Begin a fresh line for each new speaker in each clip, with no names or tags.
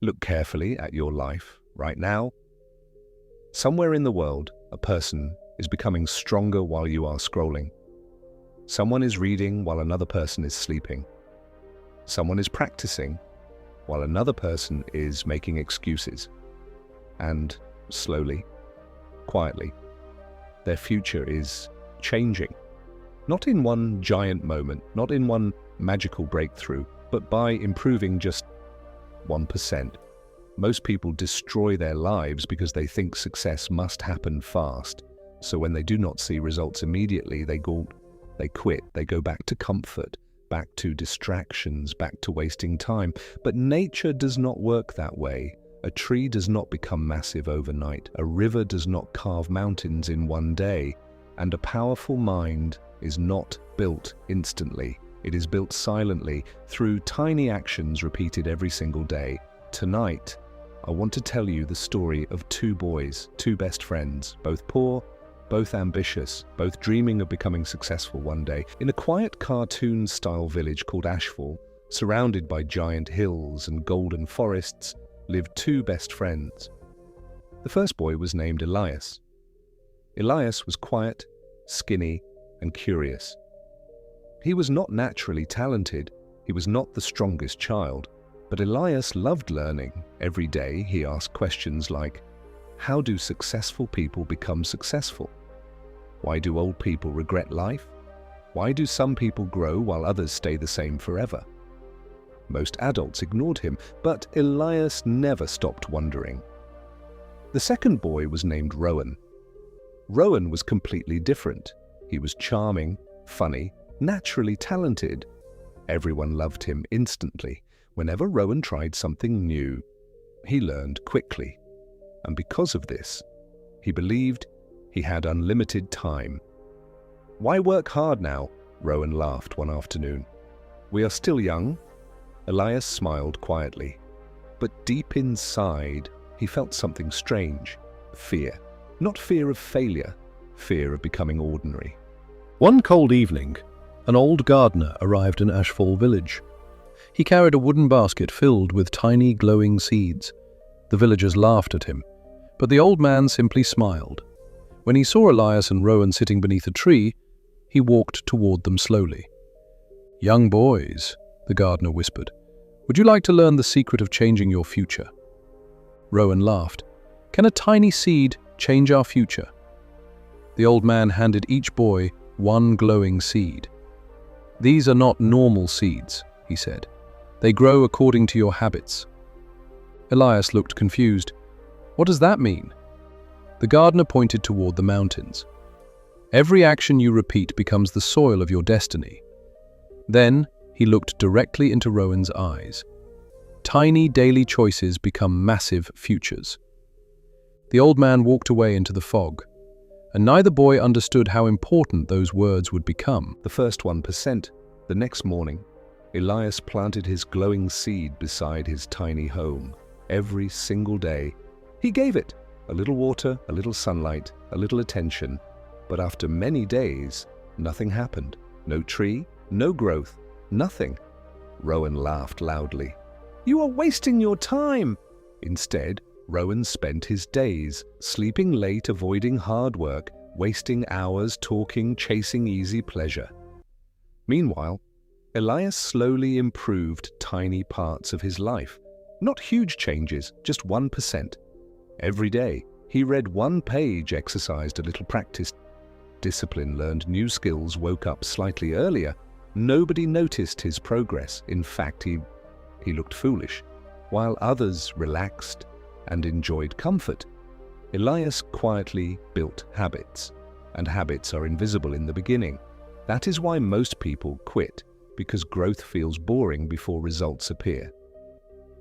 Look carefully at your life right now. Somewhere in the world, a person is becoming stronger while you are scrolling. Someone is reading while another person is sleeping. Someone is practicing while another person is making excuses. And slowly, quietly, their future is changing. Not in one giant moment, not in one magical breakthrough, but by improving just 1%. Most people destroy their lives because they think success must happen fast. So when they do not see results immediately, they quit, they go back to comfort, back to distractions, back to wasting time. But nature does not work that way. A tree does not become massive overnight. A river does not carve mountains in one day. And a powerful mind is not built instantly. It is built silently through tiny actions repeated every single day. Tonight, I want to tell you the story of two boys, two best friends, both poor, both ambitious, both dreaming of becoming successful one day. In a quiet cartoon-style village called Ashfall, surrounded by giant hills and golden forests, lived two best friends. The first boy was named Elias. Elias was quiet, skinny, and curious. He was not naturally talented. He was not the strongest child. But Elias loved learning. Every day he asked questions like, how do successful people become successful? Why do old people regret life? Why do some people grow while others stay the same forever? Most adults ignored him, but Elias never stopped wondering. The second boy was named Rowan. Rowan was completely different. He was charming, funny, naturally talented. Everyone loved him instantly. Whenever Rowan tried something new, he learned quickly. And because of this, he believed he had unlimited time. Why work hard now? Rowan laughed one afternoon. We are still young. Elias smiled quietly. But deep inside, he felt something strange. Fear. Not fear of failure, fear of becoming ordinary.
One cold evening, an old gardener arrived in Ashfall village. He carried a wooden basket filled with tiny glowing seeds. The villagers laughed at him, but the old man simply smiled. When he saw Elias and Rowan sitting beneath a tree, he walked toward them slowly. "Young boys," the gardener whispered, "would you like to learn the secret of changing your future?" Rowan laughed. "Can a tiny seed change our future?" The old man handed each boy one glowing seed. "These are not normal seeds," he said. "They grow according to your habits." Elias looked confused. "What does that mean?" The gardener pointed toward the mountains. "Every action you repeat becomes the soil of your destiny." Then he looked directly into Rowan's eyes. "Tiny daily choices become massive futures." The old man walked away into the fog, and neither boy understood how important those words would become.
The first 1%. The next morning, Elias planted his glowing seed beside his tiny home. Every single day, he gave it a little water, a little sunlight, a little attention. But after many days, nothing happened. No tree, no growth, nothing. Rowan laughed loudly. "You are wasting your time!" Instead, Rowan spent his days sleeping late, avoiding hard work, wasting hours talking, chasing easy pleasure. Meanwhile, Elias slowly improved tiny parts of his life. Not huge changes, just 1%. Every day, he read one page, exercised a little, practiced discipline, learned new skills, woke up slightly earlier. Nobody noticed his progress. In fact, he looked foolish. While others relaxed and enjoyed comfort, Elias quietly built habits. And habits are invisible in the beginning. That is why most people quit, because growth feels boring before results appear.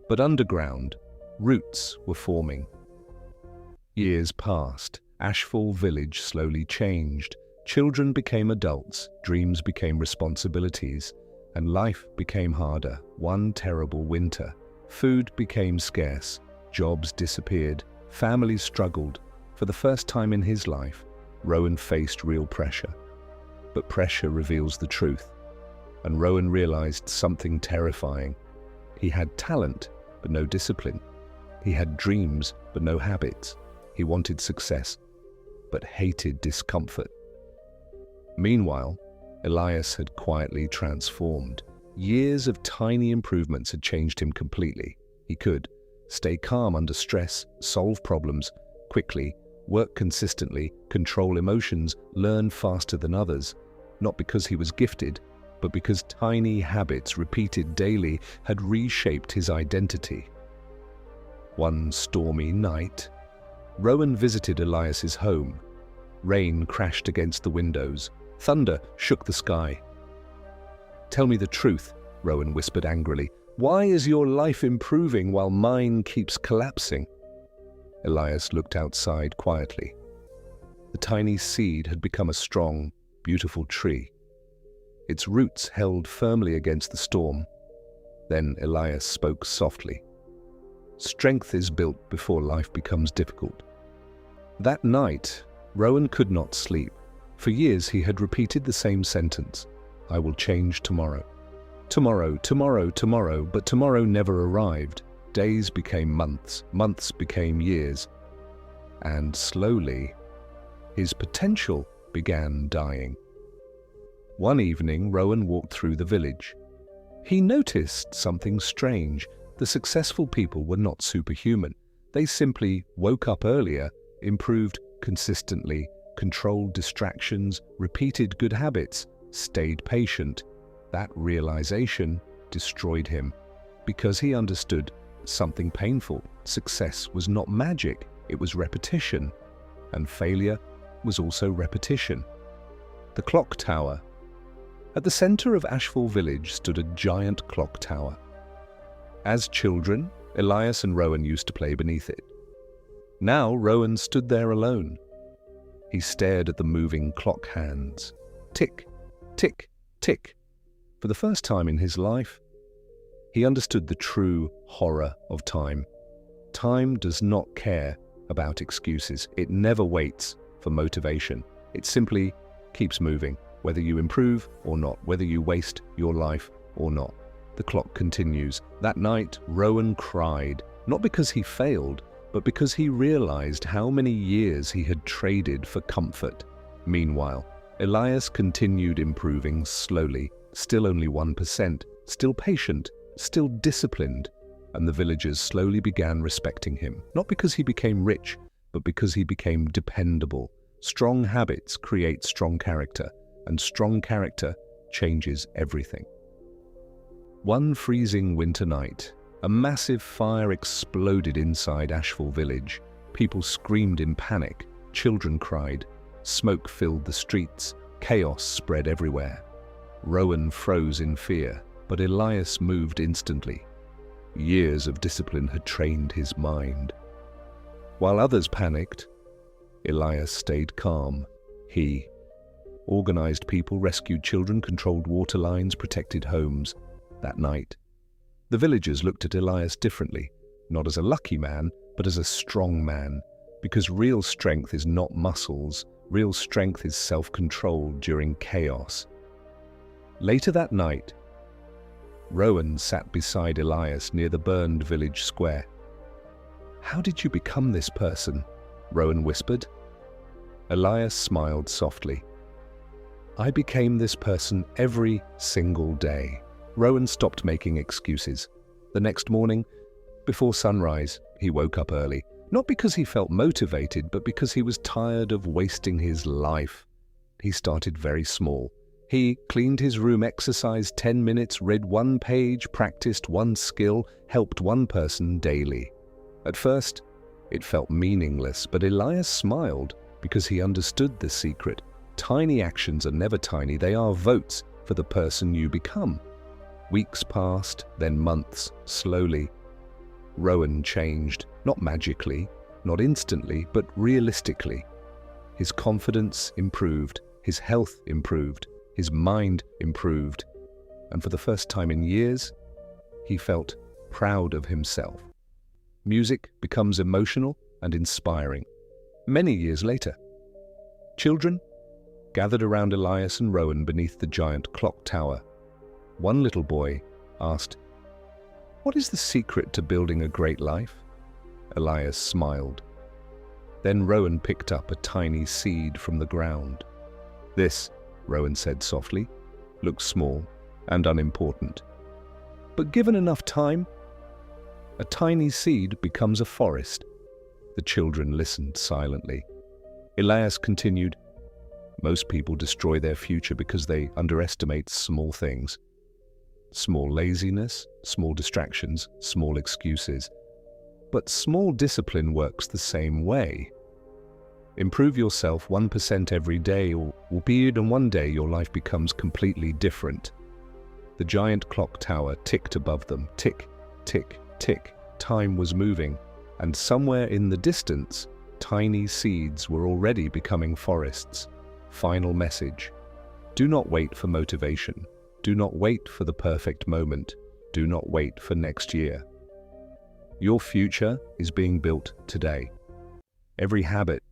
But underground, roots were forming. Years passed. Ashfall village slowly changed. Children became adults, dreams became responsibilities, and life became harder. One terrible winter, food became scarce, jobs disappeared, families struggled. For the first time in his life, Rowan faced real pressure. But pressure reveals the truth, and Rowan realized something terrifying. He had talent, but no discipline. He had dreams, but no habits. He wanted success, but hated discomfort. Meanwhile, Elias had quietly transformed. Years of tiny improvements had changed him completely. He could stay calm under stress, solve problems quickly, work consistently, control emotions, learn faster than others, not because he was gifted, but because tiny habits repeated daily had reshaped his identity. One stormy night, Rowan visited Elias's home. Rain crashed against the windows. Thunder shook the sky. "Tell me the truth," Rowan whispered angrily. "Why is your life improving while mine keeps collapsing?" Elias looked outside quietly. The tiny seed had become a strong, beautiful tree. Its roots held firmly against the storm. Then Elias spoke softly. "Strength is built before life becomes difficult." That night, Rowan could not sleep. For years he had repeated the same sentence: "I will change tomorrow." Tomorrow, tomorrow, tomorrow, but tomorrow never arrived. Days became months, months became years, and slowly, his potential began dying. One evening, Rowan walked through the village. He noticed something strange. The successful people were not superhuman. They simply woke up earlier, improved consistently, controlled distractions, repeated good habits, stayed patient. That realization destroyed him because he understood something painful. Success was not magic, it was repetition, and failure was also repetition. The clock tower. At the center of Ashfall village stood a giant clock tower. As children, Elias and Rowan used to play beneath it. Now Rowan stood there alone. He stared at the moving clock hands. Tick, tick, tick. For the first time in his life, he understood the true horror of time. Time does not care about excuses. It never waits for motivation. It simply keeps moving, whether you improve or not, whether you waste your life or not. The clock continues. That night, Rowan cried, not because he failed, but because he realized how many years he had traded for comfort. Meanwhile, Elias continued improving slowly, still only 1%, still patient, still disciplined, and the villagers slowly began respecting him, not because he became rich, but because he became dependable. Strong habits create strong character, and strong character changes everything. One freezing winter night, a massive fire exploded inside Ashfall village. People screamed in panic, children cried, smoke filled the streets, chaos spread everywhere. Rowan froze in fear, but Elias moved instantly. Years of discipline had trained his mind. While others panicked, Elias stayed calm. He organized people, rescued children, controlled water lines, protected homes. That night, the villagers looked at Elias differently, not as a lucky man, but as a strong man, because real strength is not muscles. Real strength is self-control during chaos. Later that night, Rowan sat beside Elias near the burned village square. "How did you become this person?" Rowan whispered. Elias smiled softly. "I became this person every single day." Rowan stopped making excuses. The next morning, before sunrise, he woke up early, not because he felt motivated, but because he was tired of wasting his life. He started very small. He cleaned his room, exercised 10 minutes, read one page, practiced one skill, helped one person daily. At first, it felt meaningless, but Elias smiled because he understood the secret. Tiny actions are never tiny, they are votes for the person you become. Weeks passed, then months. Slowly, Rowan changed, not magically, not instantly, but realistically. His confidence improved, his health improved, his mind improved, and for the first time in years, he felt proud of himself. Music becomes emotional and inspiring. Many years later, children gathered around Elias and Rowan beneath the giant clock tower. One little boy asked, What is the secret to building a great life? Elias smiled. Then Rowan picked up a tiny seed from the ground. This, Rowan said softly, looks small and unimportant. But given enough time, a tiny seed becomes a forest. The children listened silently. Elias continued, most people destroy their future because they underestimate small things. Small laziness, small distractions, small excuses. But small discipline works the same way. Improve yourself 1% every day, albeit in one day your life becomes completely different. The giant clock tower ticked above them. Tick, tick, tick. Time was moving, and somewhere in the distance, tiny seeds were already becoming forests. Final message. Do not wait for motivation. Do not wait for the perfect moment. Do not wait for next year. Your future is being built today. Every habit,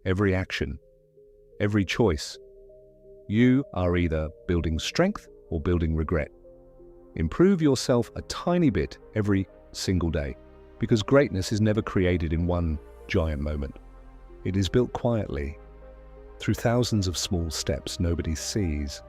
every action, every choice. You are either building strength or building regret. Improve yourself a tiny bit every single day, because greatness is never created in one giant moment. It is built quietly, through thousands of small steps nobody sees.